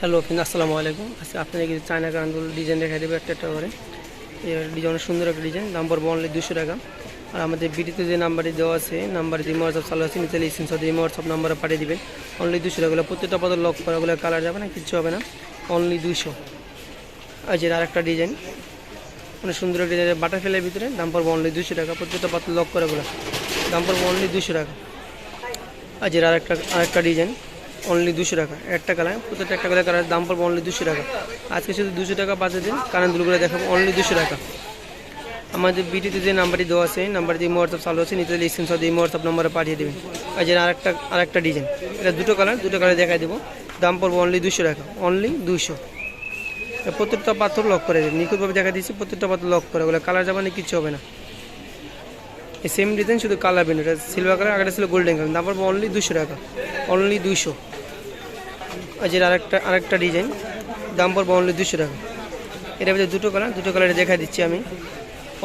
Hello friend, আসসালামু আলাইকুম। আজকে আপনাদের কিছু চায়না কানগুলো ডিজাইন দেখা দেবে একটা একটা করে। এর ডিজাইন সুন্দর একটা ডিজাইন, দাম পড়বে অনলি 200 টাকা। আর আমাদের ভিডিওতে যে নাম্বারটি দেওয়া আছে, নাম্বারে যে হোয়াটসঅ্যাপ চালু আছে, নিচে স্ক্রিনশট দিয়ে হোয়াটসঅ্যাপ নাম্বারে পাঠিয়ে দিবেন। অনলি 200 টাকা। প্রত্যেকটা পদ লক করাগুলো কালার যাবে না, কিচ্ছু হবে না, অনলি 200। আর যে আরেকটা ডিজাইন, মানে সুন্দর একটা ডিজাইন বাটারফ্লাইয়ের ভিতরে, দাম পড়বে অনলি 200 টাকা। প্রত্যেকটা পদ লক করাগুলো দাম পড়বে অনলি 200 টাকা। আর যে আরেকটা ডিজাইন অনলি 200 টাকা, একটা কালার, প্রত্যেকটা একটা করে কালার, দাম পড়বে অনলি 200 টাকা। আজকে শুধু 200 টাকা বাজে দিন, কানের দেখাবো অনলি 200 টাকা। আমাদের ভিডিওতে যে নাম্বারটি দেওয়া আছে, নাম্বার দিয়ে হোয়াটসঅ্যাপ চালু আছে, নিচে স্ক্রিনশট দিয়ে হোয়াটসঅ্যাপ নাম্বারে পাঠিয়ে দেবেন। আর যে আরেকটা ডিজাইন, এটা দুটো কালার দেখাই দেবো, দাম পড়বে অনলি 200 টাকা, অনলি 200। প্রত্যেকটা পাথর লক করে দেবেন, নিখুঁতভাবে দেখা দিচ্ছি, প্রত্যেকটা পাথর লক করে, ওগুলো কালার যাবে না, কিচ্ছু হবে না। এই সেম ডিজাইন, শুধু কালার বেন, এটা সিলভার কালার, আগেটা ছিল গোল্ডেন কালার, দাম পড়বে অনলি 200 টাকা, অনলি 200। আর যে আরেকটা ডিজাইন, দাম পড়বে অনলি 200 টাকা। এটার ভিতরে দুটো কালারে দেখা দিচ্ছি আমি,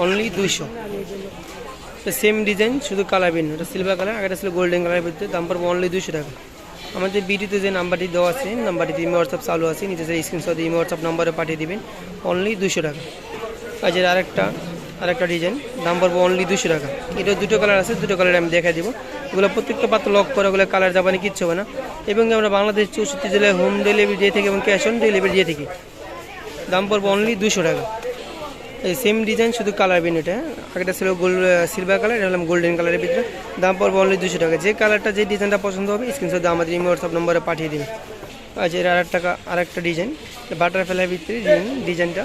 অনলি 200। সেম ডিজাইন, শুধু কালার ভিন্ন, এটা সিলভার কালার, আগেটা ছিল গোল্ডেন কালারের ভিতরে, দাম পড়বে অনলি 200 টাকা। আমাদের ভিডিওতে যে নাম্বারটি দেওয়া আছে, নাম্বারটিতে হোয়াটসঅ্যাপ চালু আছে, নিচে স্ক্রিনশট দিয়ে হোয়াটসঅ্যাপ নাম্বারে পাঠিয়ে দিবেন, অনলি 200 টাকা। আর যে আরেকটা ডিজাইন, দাম পড়বে অনলি 200 টাকা। এটা দুটো কালার আছে, দুটো কালারে আমি দেখা দিব। এগুলো প্রত্যেকটা পাত্র লক করা, ওগুলো কালার যাবানি, কিচ্ছু হবে না। এবং আমরা বাংলাদেশ 64 জেলায় হোম ডেলিভারি দিয়ে থাকি এবং ক্যাশ অন ডেলিভারি দিয়ে থাকি। দাম পড়বে অনলি 200 টাকা। এই সেম ডিজাইন, শুধু কালার বিন, এটা আগেটা ছিল সিলভার কালার, এটা হলাম গোল্ডেন কালারের ভিতরে, দাম পড়বে অনলি 200 টাকা। যে কালারটা, যে ডিজাইনটা পছন্দ হবে, স্ক্রিনশট দিয়ে আমাদের হোয়াটসঅ্যাপ নম্বরে পাঠিয়ে দেবেন। আচ্ছা, এর আরেকটা ডিজাইন, বাটারফ্লাইয়ের ভিতরে ডিজাইনটা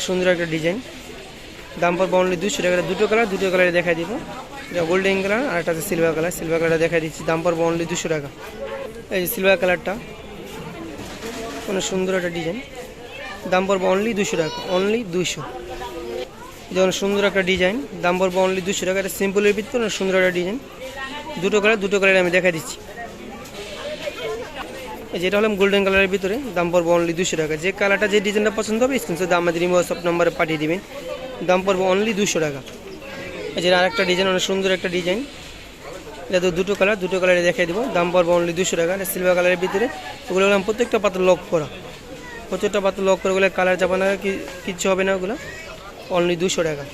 সুন্দর একটা ডিজাইন, দাম পড়বে অনলি 200 টাকা। দুটো কালারে দেখাই দিব, এটা গোল্ডেন কালার আর একটা সিলভার কালারটা দেখা দিচ্ছি, দাম পড়বে অনলি 200 টাকা। এই যে সিলভার কালারটা, অনেক সুন্দর একটা ডিজাইন, দাম পড়বে অনলি 200 টাকা, অনলি 200। যেমন সুন্দর একটা ডিজাইন, দাম পড়বে অনলি 200 টাকা। এটা সিম্পলের ভিতরে অনেক সুন্দর একটা ডিজাইন, দুটো কালারে আমি দেখা দিচ্ছি। যেটা হলাম গোল্ডেন কালারের ভিতরে, দাম পড়বে অনলি 200 টাকা। যে কালারটা, যে ডিজাইনটা পছন্দ হবে, স্ক্রিনশট দিয়ে আমাদের হোয়াটসঅ্যাপ নাম্বারে পাঠিয়ে দিবেন, দাম পড়বে অনলি 200 টাকা। যেটা আরেকটা ডিজাইন, অনেক সুন্দর একটা ডিজাইন, এটা দুটো কালারে দেখাই দেবো, দাম পড়বে অনলি 200 টাকা। এটা সিলভার কালারের ভিতরে, ওগুলো হলাম প্রত্যেকটা পাত্র লক করা, ওগুলো কালার যাবে না, কিচ্ছু হবে না, ওগুলো অনলি 200 টাকা।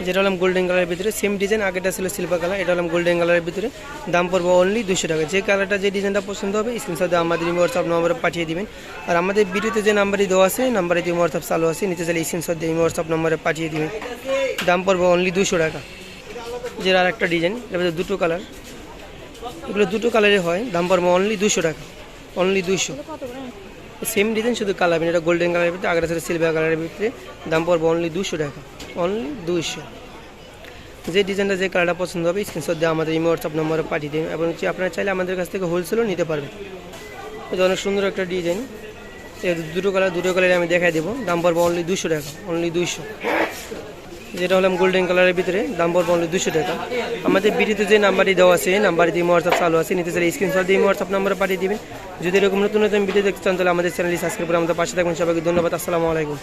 যেটা হলাম গোল্ডেন কালারের ভিতরে, সেম ডিজাইন, আগেটা ছিল সিলভার কালার, এটা হলাম গোল্ডেন কালারের ভিতরে, দাম পড়বে অনলি 200 টাকা। যে কালারটা, যে ডিজাইনটা পছন্দ হবে, স্ক্রিনশট দিয়ে আমাদের হোয়াটসঅ্যাপ নম্বরে পাঠিয়ে দিবেন। আর আমাদের ভিডিওতে যে নাম্বারটি দেওয়া আছে, নাম্বারে যে হোয়াটসঅ্যাপ চালু আছে, নিচে স্ক্রিনশট দিয়ে হোয়াটসঅ্যাপ নম্বরে পাঠিয়ে দিবেন, দাম পড়বে অনলি 200 টাকা। যে আরেকটা ডিজাইন, এর ভিতরে দুটো কালার, এগুলো দুটো কালারে হয়, দাম পড়বে অনলি 200 টাকা, অনলি 200। সেম ডিজাইন, শুধু কালার, এটা গোল্ডেন কালারের ভিতরে, আগেটা ছিল সিলভার কালারের ভিতরে, দাম পড়বে অনলি 200 টাকা, অনলি 200। যে ডিজাইনটা, যে কালারটা পছন্দ হবে, স্ক্রিনশট দিয়ে আমাদের হোয়াটসঅ্যাপ নম্বরে পাঠিয়ে দিন। এবং আপনারা চাইলে আমাদের কাছ থেকে হোলসেলও নিতে পারবেন। এটা অনেক সুন্দর একটা ডিজাইন, দুটো কালারে আমি দেখাই দেবো, দাম পড়বে অনলি 200 টাকা, অনলি 200। যেটা হলাম গোল্ডেন কালারের ভিতরে, দাম পড়বে অনলি 200 টাকা। আমাদের ভিডিওতে যে নাম্বারটি দেওয়া আছে, নাম্বারে দিয়ে হোয়াটসঅ্যাপ চালু আছে, নিতে চাইলে স্ক্রিনশট দিয়ে হোয়াটসঅ্যাপ নাম্বারে পাঠিয়ে দিবেন। যদি এরকম নতুন ভিডিও দেখতে চান, তাহলে আমাদের চ্যানেলটি সাবস্ক্রাইব করে আমাদের পাশে থাকবেন। সবাইকে ধন্যবাদ, আসসালামু আলাইকুম।